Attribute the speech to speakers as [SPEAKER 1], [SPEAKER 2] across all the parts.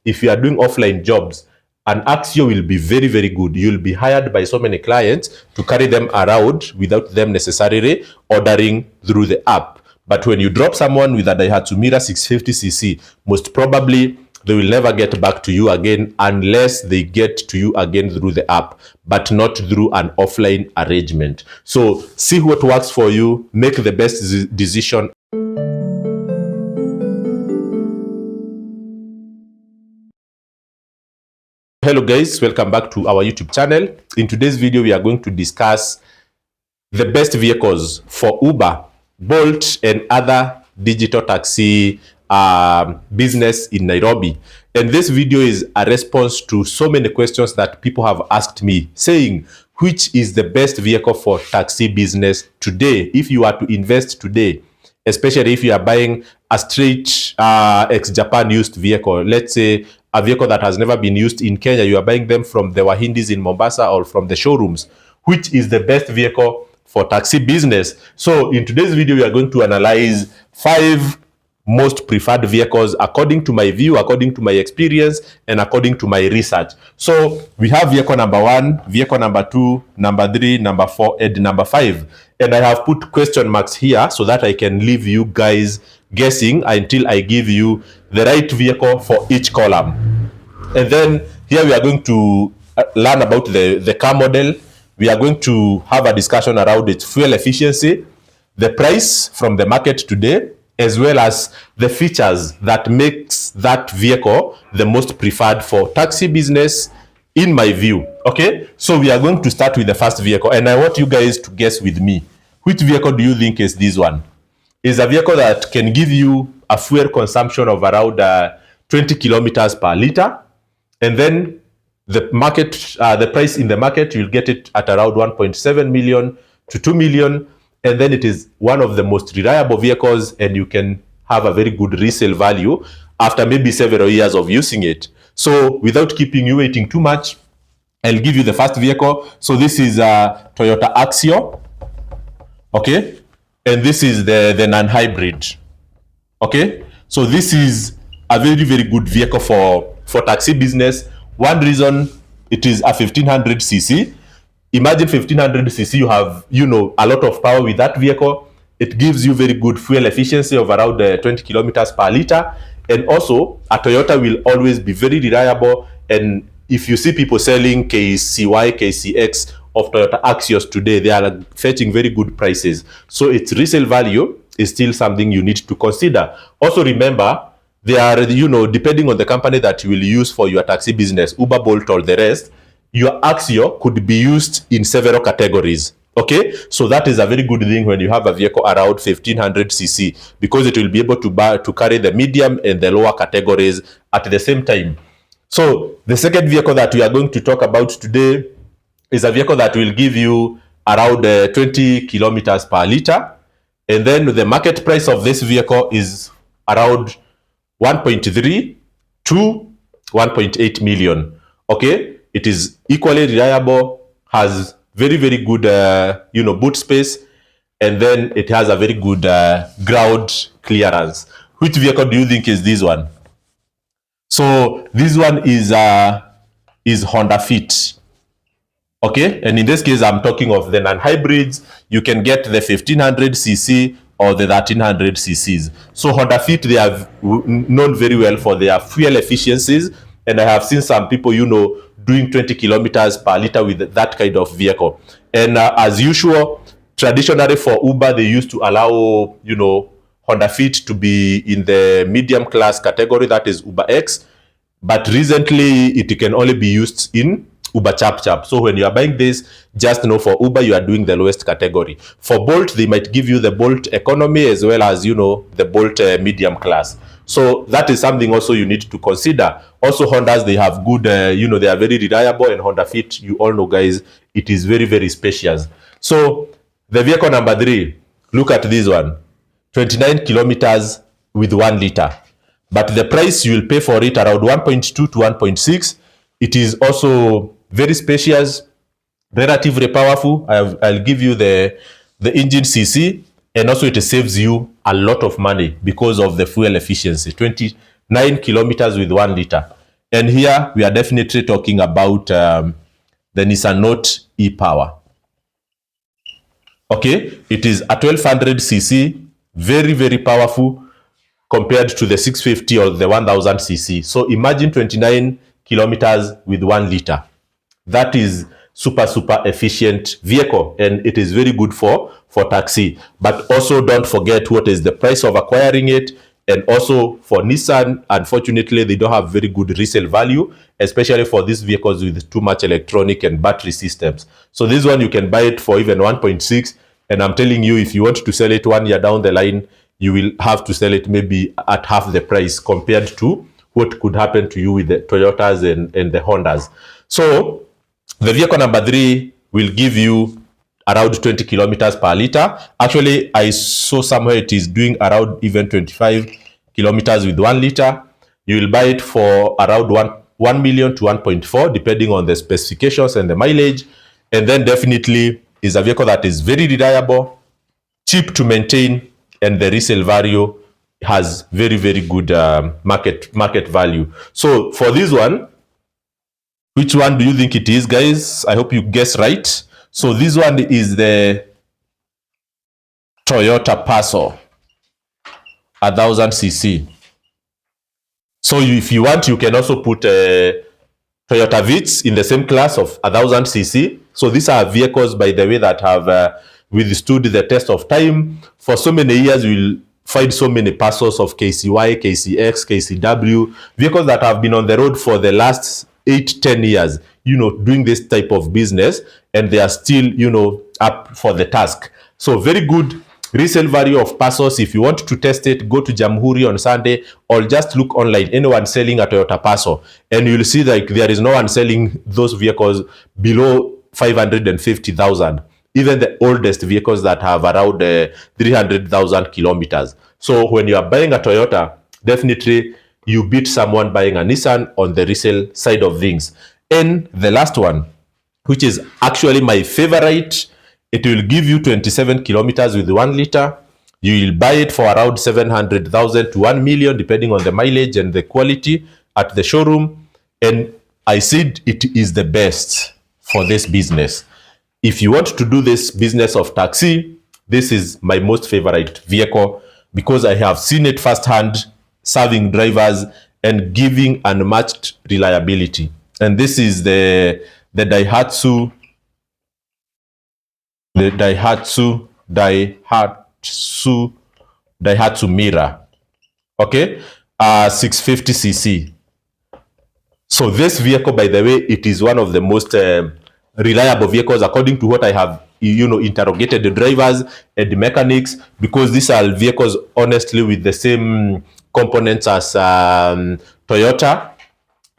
[SPEAKER 1] if you are doing offline jobs, an Axio will be very, very good. You'll be hired by so many clients to carry them around without them necessarily ordering through the app. But when you drop someone with a Daihatsu Mira 650cc, most probably they will never get back to you again unless they get to you again through the app, but not through an offline arrangement. So see what works for you, make the best decision. Hello guys, welcome back to our YouTube channel. In today's video, we are going to discuss the best vehicles for Uber, Bolt, and other digital taxi business in Nairobi. And this video is a response to so many questions that people have asked me, saying which is the best vehicle for taxi business today if you are to invest today, especially if you are buying a straight ex-Japan used vehicle. Let's say a vehicle that has never been used in Kenya, you are buying them from the Wahindis in Mombasa or from the showrooms. Which is the best vehicle for taxi business? So in today's video, we are going to analyze 5 most preferred vehicles according to my view, according to my experience, and according to my research. So we have vehicle number 1, vehicle number 2, number 3, number 4, and number 5. And I have put question marks here so that I can leave you guys guessing until I give you the right vehicle for each column. And then here we are going to learn about the car model. We are going to have a discussion around its fuel efficiency, the price from the market today, as well as the features that makes that vehicle the most preferred for taxi business in my view. Okay, so we are going to start with the first vehicle, and I want you guys to guess with me. Which vehicle do you think is this one? Is a vehicle that can give you a fuel consumption of around 20 kilometers per liter, and then the market, the price in the market, you'll get it at around 1.7 million to 2 million. And then it is one of the most reliable vehicles, and you can have a very good resale value after maybe several years of using it. So without keeping you waiting too much, I'll give you the first vehicle. So this is a Toyota Axio. Okay. And this is the non-hybrid. Okay. So this is a very, very good vehicle for taxi business. One reason, it is a 1500cc. Imagine 1500cc, you have, a lot of power with that vehicle. It gives you very good fuel efficiency of around 20 kilometers per liter. And also, a Toyota will always be very reliable. And if you see people selling KCY, KCX of Toyota Axios today, they are fetching very good prices. So its resale value is still something you need to consider. Also remember, they are, depending on the company that you will use for your taxi business, Uber, Bolt, or the rest, your Axio could be used in several categories. Okay, so that is a very good thing when you have a vehicle around 1500cc, because it will be able to carry the medium and the lower categories at the same time. So the second vehicle that we are going to talk about today is a vehicle that will give you around 20 kilometers per liter, and then the market price of this vehicle is around 1.3 to 1.8 million. Okay. It is equally reliable, has very, very good, boot space, and then it has a very good ground clearance. Which vehicle do you think is this one? So this one is Honda Fit. Okay, and in this case, I'm talking of the non-hybrids. You can get the 1500cc or the 1300cc's. So Honda Fit, they are known very well for their fuel efficiencies, and I have seen some people, doing 20 kilometers per liter with that kind of vehicle. And as usual, traditionally for Uber, they used to allow, Honda Fit to be in the medium class category, that is Uber X. But recently, it can only be used in Uber Chap Chap. So when you are buying this, just know for Uber, you are doing the lowest category. For Bolt, they might give you the Bolt economy as well as, the Bolt medium class. So that is something also you need to consider. Also, Hondas, they have good, they are very reliable, and Honda Fit, you all know, guys, it is very, very spacious. So the vehicle number 3, look at this one, 29 kilometers with 1 liter. But the price you will pay for it around 1.2 to 1.6. It is also very spacious, relatively powerful. I'll give you the engine CC. And also it saves you a lot of money because of the fuel efficiency, 29 kilometers with 1 liter. And here we are definitely talking about the Nissan Note e-Power. Okay, it is a 1200cc, very, very powerful compared to the 650 or the 1000cc. So imagine 29 kilometers with 1 liter. That is super efficient vehicle, and it is very good for taxi. But also don't forget what is the price of acquiring it. And also for Nissan, unfortunately, they don't have very good resale value, especially for these vehicles with too much electronic and battery systems. So this one, you can buy it for even 1.6. And I'm telling you, if you want to sell it 1 year down the line, you will have to sell it maybe at half the price compared to what could happen to you with the Toyotas and the Hondas. So the vehicle number 3 will give you around 20 kilometers per liter. Actually, I saw somewhere it is doing around even 25 kilometers with 1 liter. You will buy it for around 1 million to 1.4, depending on the specifications and the mileage. And then definitely is a vehicle that is very reliable, cheap to maintain, and the resale value has very, very good market value. So for this one, which one do you think it is, guys? I hope you guess right. So this one is the Toyota Passo, 1000cc. So if you want, you can also put Toyota Vitz in the same class of 1000cc. So these are vehicles, by the way, that have withstood the test of time. For so many years, you'll find so many Passos of KCY, KCX, KCW, vehicles that have been on the road for the last 8-10 years, doing this type of business, and they are still, up for the task. So very good resale value of Passos. If you want to test it, go to Jamhuri on Sunday, or just look online, anyone selling a Toyota Passo, and you'll see like there is no one selling those vehicles below 550,000. Even the oldest vehicles that have around 300,000 kilometers. So when you are buying a Toyota, definitely you beat someone buying a Nissan on the resale side of things. And the last one, which is actually my favorite, it will give you 27 kilometers with 1 liter. You will buy it for around 700,000 to 1 million, depending on the mileage and the quality at the showroom. And I said it is the best for this business. If you want to do this business of taxi, this is my most favorite vehicle because I have seen it firsthand, serving drivers and giving unmatched reliability. And this is the Daihatsu Mira. Okay, 650cc. So this vehicle, by the way, it is one of the most reliable vehicles according to what I have interrogated the drivers and the mechanics, because these are vehicles honestly with the same components as Toyota.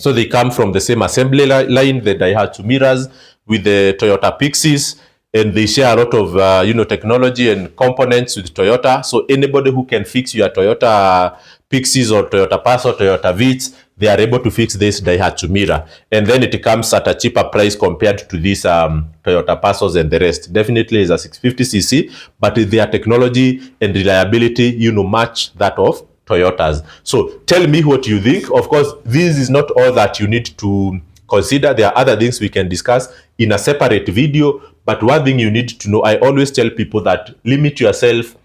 [SPEAKER 1] So they come from the same assembly line, the Daihatsu Miras with the Toyota Pixies, and they share a lot of technology and components with Toyota. So anybody who can fix your Toyota Pixies or Toyota Passo, Toyota Vitz, they are able to fix this Daihatsu Mira. And then it comes at a cheaper price compared to these Toyota Passos and the rest. Definitely is a 650cc, but their technology and reliability, match that of Toyotas. So tell me what you think. Of course, this is not all that you need to consider. There are other things we can discuss in a separate video. But one thing you need to know, I always tell people that limit yourself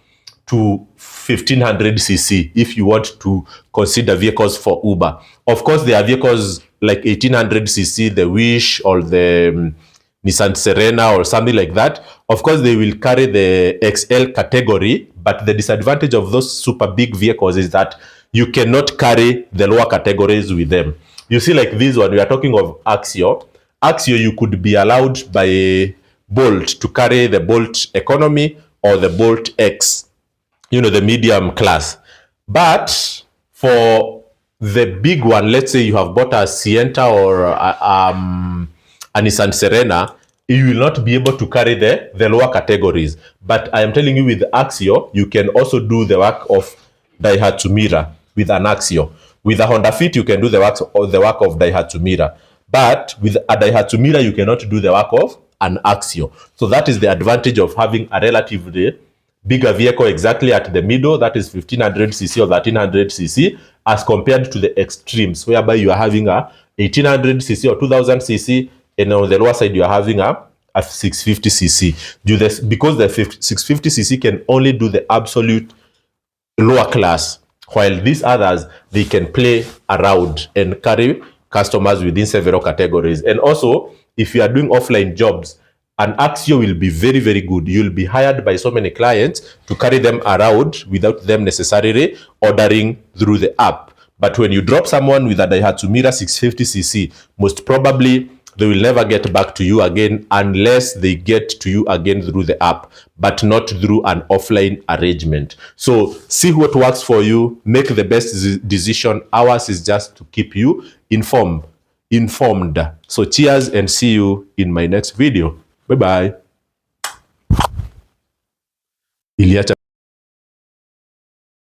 [SPEAKER 1] to 1500cc if you want to consider vehicles for Uber. Of course, there are vehicles like 1800cc, the Wish or the Nissan Serena or something like that. Of course, they will carry the XL category, but the disadvantage of those super big vehicles is that you cannot carry the lower categories with them. You see, like this one, we are talking of Axio. Axio, you could be allowed by Bolt to carry the Bolt Economy or the Bolt X, the medium class. But for the big one, let's say you have bought a Sienta or a Nissan Serena, you will not be able to carry the lower categories. But I am telling you, with Axio, you can also do the work of Daihatsu Mira with an Axio. With a Honda Fit, you can do the work of Daihatsu Mira. But with a Daihatsu Mira, you cannot do the work of an Axio. So that is the advantage of having a relatively bigger vehicle exactly at the middle, that is 1500cc or 1300cc, as compared to the extremes, whereby you are having a 1800cc or 2000cc, and on the lower side you are having a 650cc. Because the 650cc can only do the absolute lower class, while these others, they can play around and carry customers within several categories. And also, if you are doing offline jobs, an Axio will be very, very good. You'll be hired by so many clients to carry them around without them necessarily ordering through the app. But when you drop someone with a Daihatsu Mira 650cc, most probably they will never get back to you again unless they get to you again through the app, but not through an offline arrangement. So see what works for you, make the best decision. Ours is just to keep you informed. So cheers and see you in my next video. Bye bye. Iliacha